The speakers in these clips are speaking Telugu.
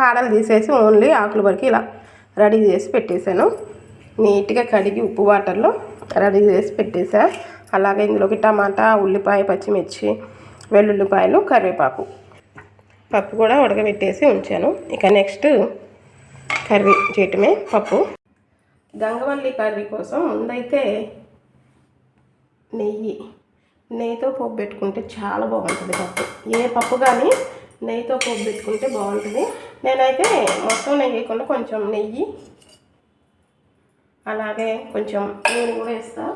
కాడలు తీసేసి ఓన్లీ ఆకుల వరకు ఇలా రెడీ చేసి పెట్టేశాను. నీట్గా కడిగి ఉప్పు వాటర్లో రెడీ చేసి పెట్టేసా. అలాగే ఇందులోకి టమాటా, ఉల్లిపాయ, పచ్చిమిర్చి, వెల్లుల్లిపాయలు, కరివేపాకు, పప్పు కూడా ఉడకబెట్టేసి ఉంచాను. ఇక నెక్స్ట్ కర్రీ చేయటమే. పప్పు గంగవల్లి కర్రీ కోసం ముందైతే నెయ్యితో పోపు పెట్టుకుంటే చాలా బాగుంటుంది పప్పు. ఏ పప్పు కానీ నెయ్యితో పోపు పెట్టుకుంటే బాగుంటుంది. నేనైతే మొత్తం నెయ్యి వేయకుండా కొంచెం నెయ్యి, అలాగే కొంచెం నూనె కూడా వేస్తాను.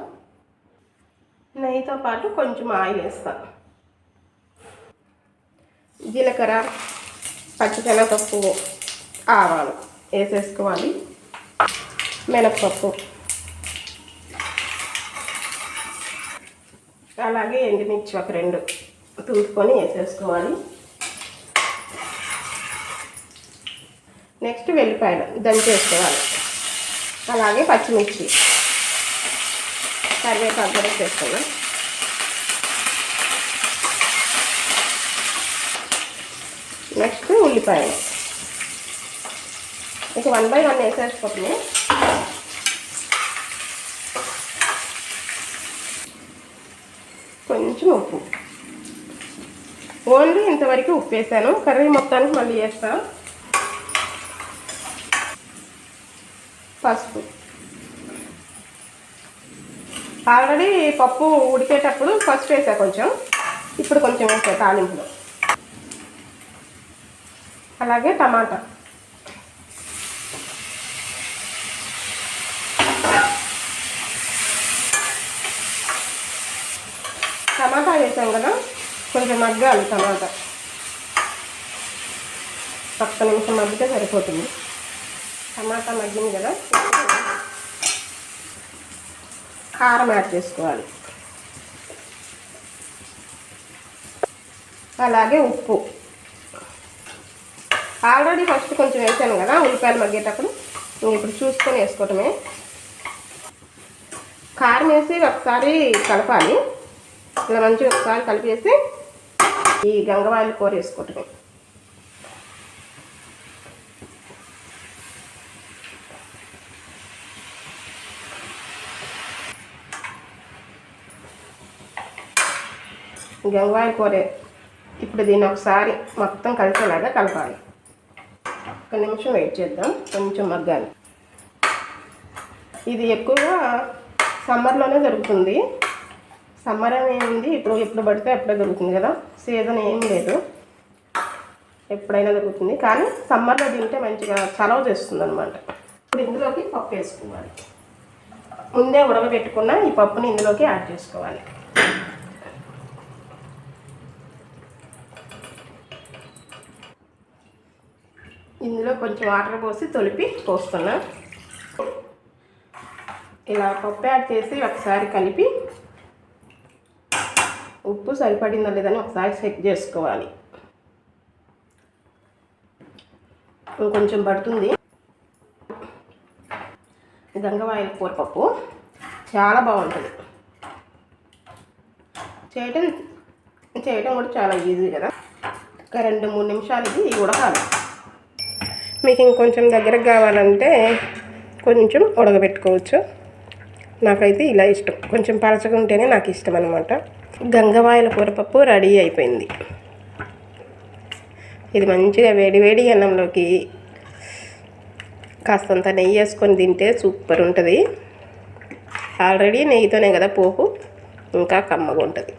నెయ్యితో పాటు కొంచెం ఆయిల్ వేస్తాను. జీలకర్ర, పచ్చిశనగపప్పు, ఆవాలు వేసేసుకోవాలి. మినప్పప్పు, అలాగే ఎండుమిర్చి ఒక 2 తుంపుకొని వేసేసుకోవాలి. నెక్స్ట్ వెల్లిపాయలు దంచేసుకోవాలి. అలాగే పచ్చిమిర్చి, కరివేపాకు కూడా వేసేసుకున్నాం. నెక్స్ట్ ఉల్లిపాయలు ఇక 1 by 1 వేసేసుకుంటున్నాం. కొంచెం ఉప్పు, ఓన్లీ ఇంతవరకు ఉప్పు వేసాను. కర్రీ మొత్తానికి మళ్ళీ వేస్తాను. పసుపు, ఆల్రెడీ పప్పు ఉడికేటప్పుడు పసుపు వేసా కొంచెం, ఇప్పుడు కొంచెం వేసా తాలింపులో. అలాగే టమాటా, వేసాం కదా, కొంచెం మగ్గాలి. టమాటా ఒక్క నిమిషం మగ్గితే సరిపోతుంది. టమాటా మగ్గింది కదా, కారం యాడ్ చేసుకోవాలి. అలాగే ఉప్పు ఆల్రెడీ ఫస్ట్ కొంచెం వేసాను కదా ఉల్లిపాయలు మగ్గేటప్పుడు, ఇప్పుడు చూసుకొని వేసుకోవటమే. కారం వేసి ఒకసారి కలపాలి. ఇలా మంచిగా ఒకసారి కలిపేసి ఈ గంగవాయిల కూర వేసుకోవటమే. గంగవాయిల కూర ఇప్పుడు దీన్ని ఒకసారి మొత్తం కలిసేలాగా కలపాలి. 1 నిమిషం వెయిట్ చేద్దాం, కొంచెం మగ్గాలి. ఇది ఎక్కువగా సమ్మర్లోనే దొరుకుతుంది. సమ్మర్ అనేది ఇప్పుడు ఎప్పుడు పడితే అప్పుడే దొరుకుతుంది కదా, సీజన్ ఏం లేదు, ఎప్పుడైనా దొరుకుతుంది. కానీ సమ్మర్లో తింటే మంచిగా చలవ చేస్తుంది అనమాట. ఇప్పుడు ఇందులోకి పప్పు వేసుకోవాలి. ముందే ఉడకబెట్టుకున్న ఈ పప్పుని ఇందులోకి యాడ్ చేసుకోవాలి. ఇందులో కొంచెం వాటర్ పోసి తొలిపి పోస్తున్నా. ఇలా పప్పు యాడ్ చేసి ఒకసారి కలిపి ఉప్పు సరిపడిందో లేదని ఒకసారి చెక్ చేసుకోవాలి. కొంచెం పడుతుంది. గంగవాయిల కూర పప్పు చాలా బాగుంటుంది. చేయటం కూడా చాలా ఈజీ కదా. ఒక 2-3 నిమిషాలు ఇది ఉడకాలి. మీకు ఇంకొంచెం దగ్గరకు కావాలంటే కొంచెం ఉడకబెట్టుకోవచ్చు. నాకైతే ఇలా ఇష్టం, కొంచెం పలచగా ఉంటేనే నాకు ఇష్టం అనమాట. గంగవాయిల కూరపప్పు రెడీ అయిపోయింది. ఇది మంచిగా వేడి అన్నంలోకి కాస్తంత నెయ్యి వేసుకొని తింటే సూపర్ ఉంటుంది. ఆల్రెడీ నెయ్యితోనే కదా పోపు, ఇంకా కమ్మగా ఉంటుంది.